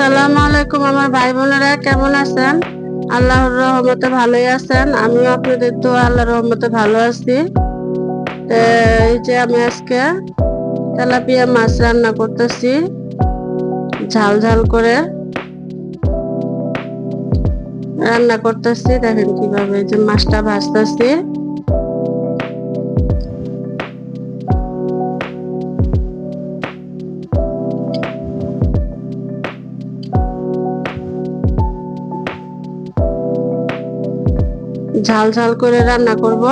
আসসালামু আলাইকুম আমার ভাই বোনেরা, কেমন আছেন? আল্লাহর রহমতে ভালোই আছেন। আমিও আপনাদের দোয়া আল্লাহর রহমতে ভালো আছি। এই যে আমি আজকে তেলাপিয়া মাছ রান্না করতেছি ঝাল ঝাল করে রান্না করতেছি। দেখেন কিভাবে এই যে মাছটা ভাজতেছি। ঝাল ঝাল করে রান্না করব।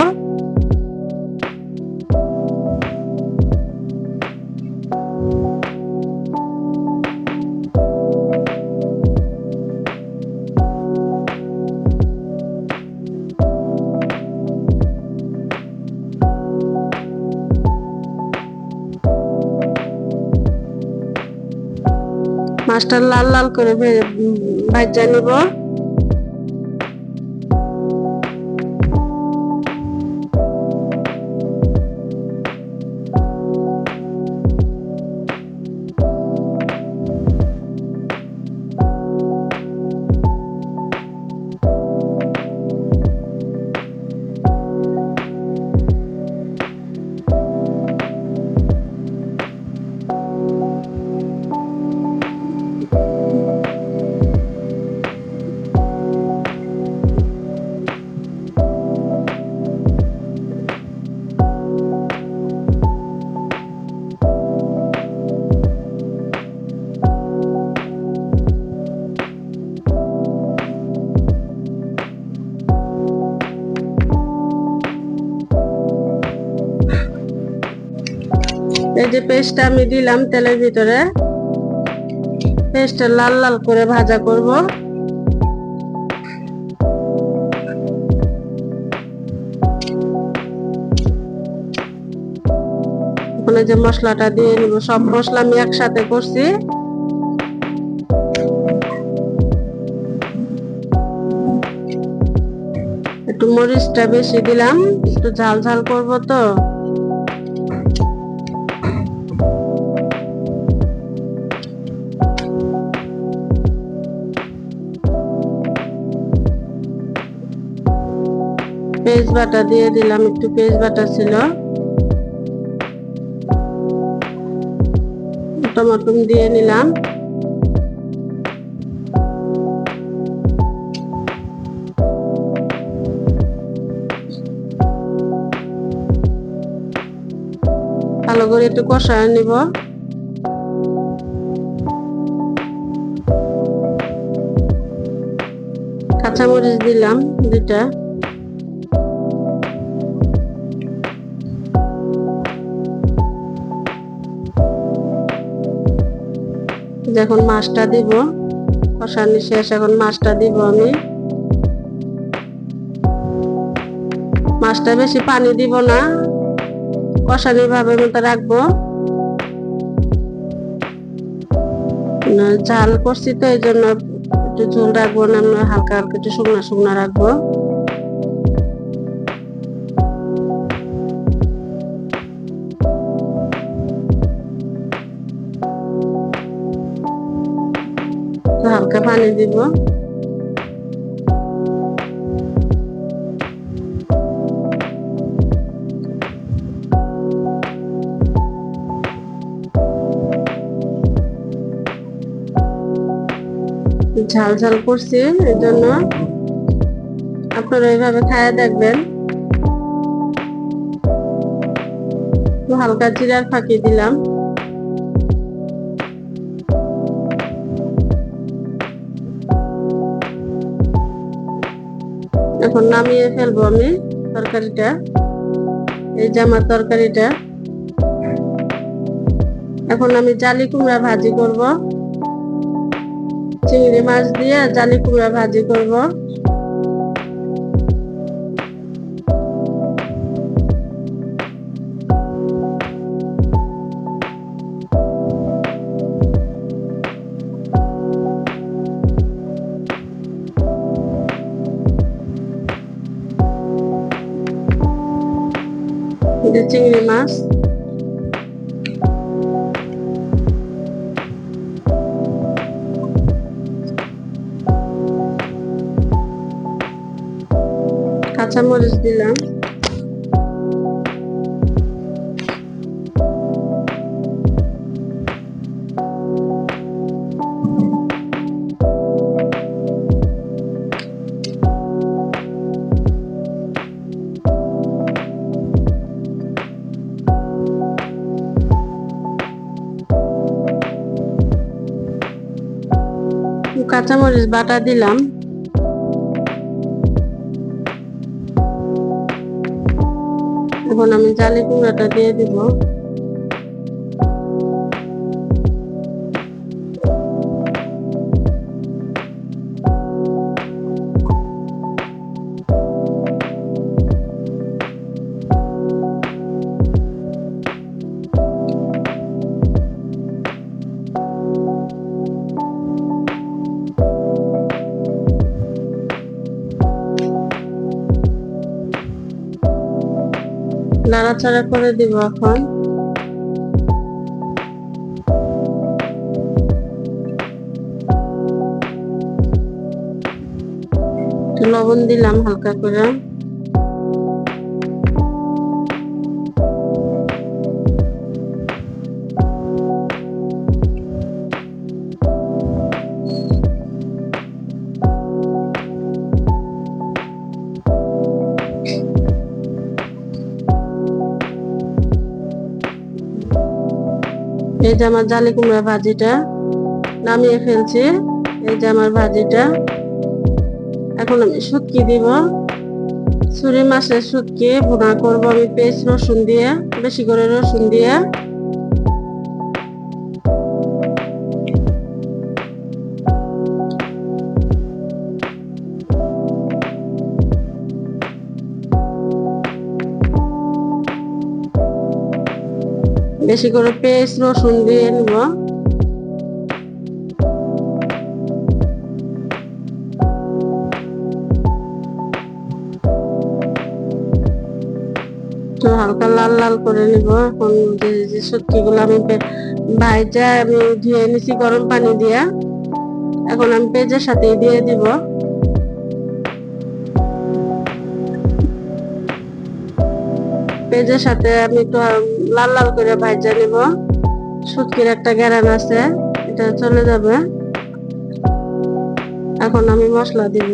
মাছটা লাল লাল করে ভাজা নিব। এই যে পেস্টটা আমি দিলাম তেলের ভিতরে। পেস্টটা লাল লাল করে ভাজা করব। ওখানে যে মশলাটা দিয়ে নিব, সব মশলা আমি একসাথে করছি। একটু মরিচটা বেশি দিলাম, একটু ঝাল ঝাল করব তো। পেঁয়াজ বাটা দিয়ে দিলাম, একটু পেঁয়াজ বাটা ছিল। টমেটো দিয়ে নিলাম। ভালো করে একটু কষায় নিব। কাঁচামরিচ দিলাম 2টা। এখন মাছটা দিব, কষানি শেষ, এখন মাছটা দিব আমি। মাছটা বেশি পানি দিব না, কষানি ভাবে মতো রাখবো। ঝাল করছি তো এই জন্য একটু ঝোল রাখবো না, হালকা হালকা একটু শুকনা শুকনা রাখবো। হালকা পানি দিব। ঝাল ঝাল করছি এই জন্য আপনারা এইভাবে খায়া দেখবেন। হালকা জিরার ফাঁকি দিলাম। এখন নামিয়ে ফেলবো আমি তরকারিটা। এই যে আমার তরকারিটা। এখন আমি জালি কুমড়া ভাজি করব। চিংড়ি মাছ দিয়ে জালি কুমড়া ভাজি করব। চিংড়ি মাছ কাঁচামরিচ দিলাম, কাঁচামরিচ বাটা দিলাম, এখন আমি জালি কুমড়াটা দিয়ে দিব। নাড়াচাড়া করে দিব। এখন লবণ দিলাম হালকা করে, এই যে আমার জালি কুমড়া ভাজিটা নামিয়ে ফেলছি। এই যে আমার ভাজিটা। এখন আমি শুটকি দিব, ছুরি মাছের শুটকি ভুনা করব আমি পেঁয়াজ রসুন দিয়ে, বেশি করে রসুন দিয়ে। বেশি করে পেঁয়াজ রসুন দিয়ে নিব। তো হালকা লাল লাল করে নিব। এখন যে শুটকি গুলো আমি ভাইজা আমি ধুয়ে নিছি গরম পানি দিয়া, এখন আমি পেঁয়াজের সাথে দিয়ে দিব। পেঁয়াজের সাথে আমি একটু লাল লাল করে ভাজা নিব। শুটকির একটা গ্যারান আছে, এটা চলে যাবে। এখন আমি মশলা দিব,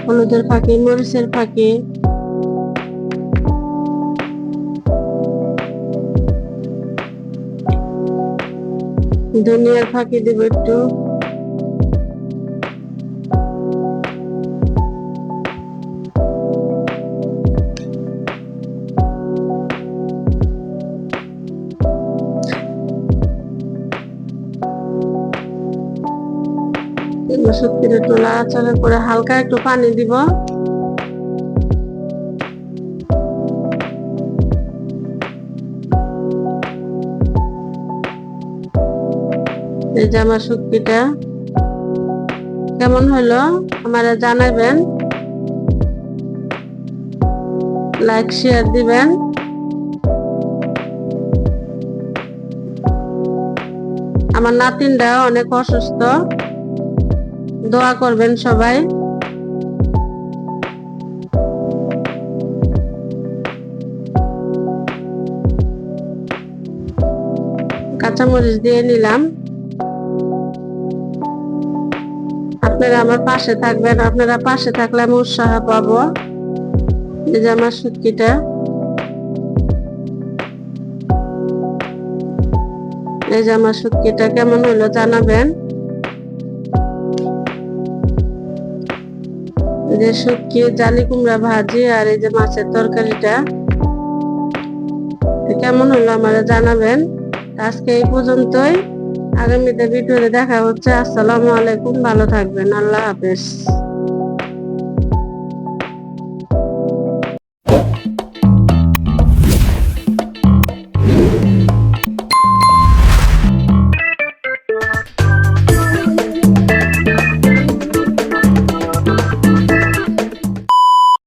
হলুদের ফাঁকি, মরিচের ফাঁকি, ধনিয়ার ফাঁকি দিব একটু, শুটকির একটু নাড়াচাড়া করে হালকা একটু পানি দিব। এই যে আমার শুটকিটা কেমন হলো আমারা জানাবেন, লাইক শেয়ার দিবেন। আমার নাতিনটা অনেক অসুস্থ, দোয়া করবেন সবাই। কাঁচামরিচ দিয়ে নিলাম। আপনারা আমার পাশে থাকবেন, আপনারা পাশে থাকলে আমি উৎসাহ পাবো। এই যে আমার শুটকিটা, এই যে আমার শুটকিটা কেমন হলো জানাবেন। যে শুটকি, জালি কুমড়া ভাজি আর এই যে মাছের তরকারিটা কেমন হলো আমারা জানাবেন। আজকে এই পর্যন্তই, আগামীতে ভিডিওতে দেখা হচ্ছে। আসসালামু আলাইকুম, ভালো থাকবেন, আল্লাহ হাফেজ।